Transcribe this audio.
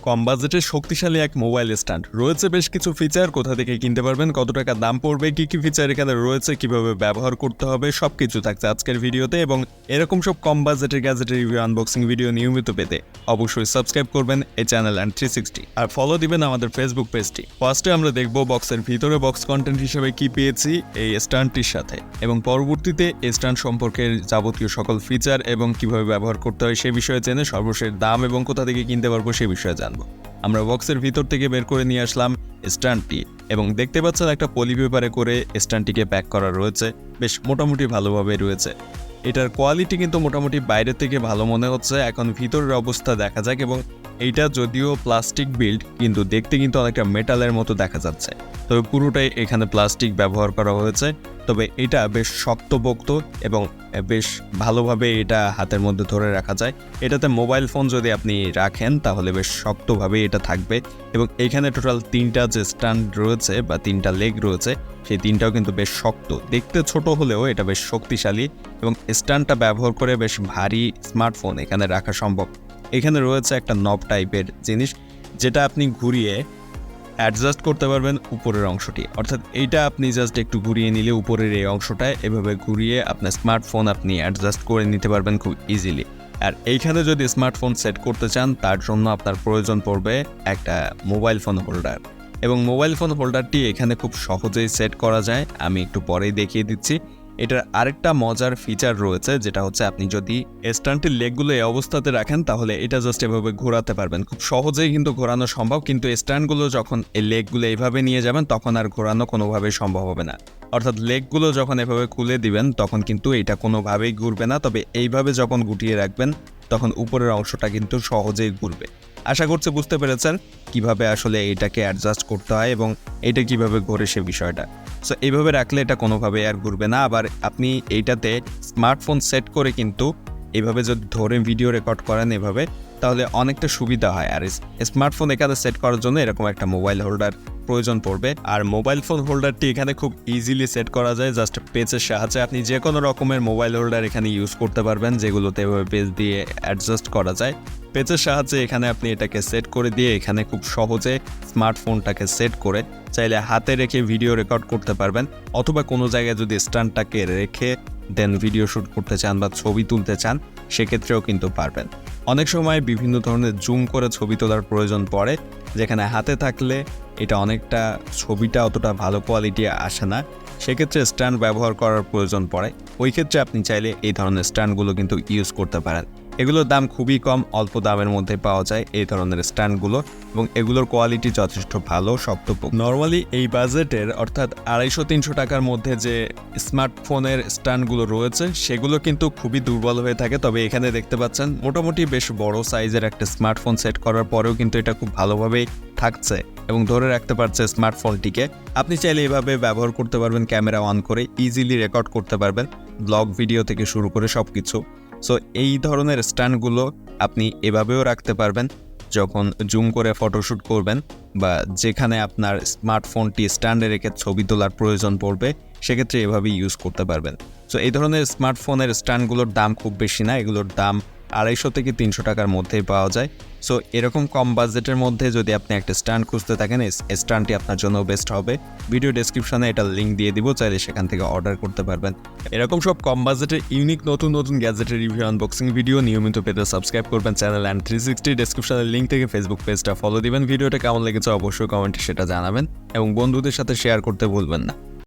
কম বাজেটে শক্তিশালী এক মোবাইল স্ট্যান্ড রয়েছে, বেশ কিছু ফিচার, কোথা থেকে কিনতে পারবেন, কত টাকা দাম পড়বে, কি কি ফিচার এখানে রয়েছে, কিভাবে ব্যবহার করতে হবে, সবকিছু থাকছে আজকের ভিডিওতে। এবং এরকম সব কম বাজেটের গ্যাজেটের রিভিউ, আনবক্সিং ভিডিও নিয়মিত পেতে অবশ্যই সাবস্ক্রাইব করবেন এই চ্যানেল অ্যান্ড 360 আর ফলো দিবেন আমাদের ফেসবুক পেজটি। ফার্স্টে আমরা দেখব বক্সের ভিতরে বক্স কন্টেন্ট হিসেবে কি পেয়েছি এই স্ট্যান্ডটির সাথে, এবং পরবর্তীতে এই স্ট্যান্ড সম্পর্কের যাবতীয় সকল ফিচার এবং কিভাবে ব্যবহার করতে হয় সে বিষয়ে জেনে সর্বশেষ দাম এবং কোথা থেকে কিনতে পারবো সে বিষয়ে জানবো। আমরা বক্সের ভিতর থেকে বের করে নিয়ে আসলাম স্ট্যান্ডটি, এবং দেখতে পাচ্ছেন একটা পলি পেপারে করে স্ট্যান্ডটিকে প্যাক করা রয়েছে, বেশ মোটামুটি ভালোভাবে রয়েছে। এটার কোয়ালিটি কিন্তু মোটামুটি বাইরে থেকে ভালো মনে হচ্ছে। এখন ভিতরের অবস্থা দেখা যাক। এবং এইটা যদিও প্লাস্টিক বিল্ড, কিন্তু দেখতে কিন্তু অনেকটা মেটালের মতো দেখা যাচ্ছে। তবে পুরোটাই এখানে প্লাস্টিক ব্যবহার করা হয়েছে। তবে এটা বেশ শক্তপোক্ত এবং বেশ ভালোভাবে এটা হাতের মধ্যে ধরে রাখা যায়। এটাতে মোবাইল ফোন যদি আপনি রাখেন তাহলে বেশ শক্তভাবে এটা থাকবে। এবং এখানে টোটাল 3টা যে স্ট্যান্ড রয়েছে বা 3টা লেগ রয়েছে, সেই 3টাও কিন্তু বেশ শক্ত। দেখতে ছোট হলেও এটা বেশ শক্তিশালী, এবং স্ট্যান্ডটা ব্যবহার করে বেশ ভারী স্মার্টফোন এখানে রাখা সম্ভব। এখানে রয়েছে একটা নব টাইপের জিনিস, যেটা আপনি ঘুরিয়ে অ্যাডজাস্ট করতে পারবেন উপরের অংশটি। অর্থাৎ এইটা আপনি জাস্ট একটু ঘুরিয়ে নিলে উপরের এই অংশটায় এভাবে ঘুরিয়ে আপনার স্মার্টফোন আপনি অ্যাডজাস্ট করে নিতে পারবেন খুব ইজিলি। আর এইখানে যদি স্মার্টফোন সেট করতে চান তার জন্য আপনার প্রয়োজন পড়বে একটা মোবাইল ফোন হোল্ডার, এবং মোবাইল ফোন হোল্ডারটি এখানে খুব সহজেই সেট করা যায়। আমি একটু পরেই দেখিয়ে দিচ্ছি। এটার আরেকটা মজার ফিচার রয়েছে, যেটা হচ্ছে আপনি যদি স্ট্যান্ডটির লেগগুলো এই অবস্থাতে রাখেন তাহলে এটা জাস্ট এভাবে ঘোরাতে পারবেন, খুব সহজেই কিন্তু ঘোরানো সম্ভব। কিন্তু স্ট্যান্ডগুলো যখন এই লেগগুলো এইভাবে নিয়ে যাবেন তখন আর ঘোরানো কোনোভাবেই সম্ভব হবে না। অর্থাৎ লেগগুলো যখন এভাবে খুলে দিবেন তখন কিন্তু এটা কোনোভাবেই ঘুরবে না। তবে এইভাবে যখন গুটিয়ে রাখবেন তখন উপরের অংশটা কিন্তু সহজেই ঘুরবে। আশা করছি বুঝতে পেরেছেন কিভাবে আসলে এটাকে অ্যাডজাস্ট করতে হয় এবং এটা কিভাবে ঘোরে সে বিষয়টা। সো এইভাবে রাখলে এটা কোনোভাবে আর ঘুরবে না। আবার আপনি এইটাতে স্মার্টফোন সেট করে কিন্তু এইভাবে যদি ধরে ভিডিও রেকর্ড করেন এভাবে, তাহলে অনেকটা সুবিধা হয়। আর স্মার্টফোন এখানে সেট করার জন্য এরকম একটা মোবাইল হোল্ডার প্রয়োজন পড়বে। আর মোবাইল ফোন হোল্ডারটি এখানে খুব ইজিলি সেট করা যায় জাস্ট পেজের সাহায্যে। আপনি যে কোনো রকমের মোবাইল হোল্ডার এখানে ইউজ করতে পারবেন, যেগুলোতে এভাবে পেজ দিয়ে অ্যাডজাস্ট করা যায়। পেজের সাহায্যে এখানে আপনি এটাকে সেট করে দিয়ে এখানে খুব সহজে স্মার্টফোনটাকে সেট করে চাইলে হাতে রেখে ভিডিও রেকর্ড করতে পারবেন, অথবা কোনো জায়গায় যদি স্ট্যান্ডটাকে রেখে দেন ভিডিও শ্যুট করতে চান বা ছবি তুলতে চান সেক্ষেত্রেও কিন্তু পারবেন। অনেক সময় বিভিন্ন ধরনের জুম করে ছবি তোলার প্রয়োজন পড়ে, যেখানে হাতে থাকলে এটা অনেকটা ছবিটা অতটা ভালো কোয়ালিটি আসে না, সেক্ষেত্রে স্ট্যান্ড ব্যবহার করার প্রয়োজন পড়ে। ওই ক্ষেত্রে আপনি চাইলে এই ধরনের স্ট্যান্ডগুলো কিন্তু ইউজ করতে পারেন। এগুলোর দাম খুবই কম, অল্প দামের মধ্যে পাওয়া যায় এই ধরনের স্ট্যান্ডগুলো, এবং এগুলোর কোয়ালিটি যথেষ্ট ভালো, শক্তপোক্ত। নর্মালি এই বাজেটের অর্থাৎ 250-300 টাকার মধ্যে যে স্মার্টফোনের স্ট্যান্ডগুলো রয়েছে সেগুলো কিন্তু খুবই দুর্বল হয়ে থাকে। তবে এখানে দেখতে পাচ্ছেন মোটামুটি বেশ বড় সাইজের একটা স্মার্টফোন সেট করার পরেও কিন্তু এটা খুব ভালোভাবেই থাকছে এবং ধরে রাখতে পারছে স্মার্টফোনটিকে। আপনি চাইলে এভাবে ব্যবহার করতে পারবেন, ক্যামেরা অন করে ইজিলি রেকর্ড করতে পারবেন, ব্লগ ভিডিও থেকে শুরু করে সব কিছু। সো এই ধরনের স্ট্যান্ডগুলো আপনি এভাবেও রাখতে পারবেন যখন জুম করে ফটোশ্যুট করবেন, বা যেখানে আপনার স্মার্টফোনটি স্ট্যান্ডে রেখে ছবি তোলার প্রয়োজন পড়বে সেক্ষেত্রে এভাবেই ইউজ করতে পারবেন। সো এই ধরনের স্মার্টফোনের স্ট্যান্ডগুলোর দাম খুব বেশি না, এগুলোর দাম 250-300 টাকার মধ্যেই পাওয়া যায়। সো এরকম কম বাজেটের মধ্যে যদি আপনি একটা স্ট্যান্ড খুঁজতে থাকেন, স্ট্যান্ডটি আপনার জন্য বেস্ট হবে। ভিডিও ডেসক্রিপশনে এটা লিঙ্ক দিয়ে দিব, চাইলে সেখান থেকে অর্ডার করতে পারবেন। এরকম সব কম বাজেটের ইউনিক নতুন নতুন গ্যাজেটের রিভিউ, আনবক্সিং ভিডিও নিয়মিত পেতে সাবস্ক্রাইব করবেন চ্যানেল অ্যান্ড 360। ডেসক্রিপশনের লিঙ্ক থেকে ফেসবুক পেজটা ফলো দিবেন। ভিডিওটা কেমন লেগেছে অবশ্যই কমেন্টে সেটা জানাবেন, এবং বন্ধুদের সাথে শেয়ার করতে ভুলবেন না।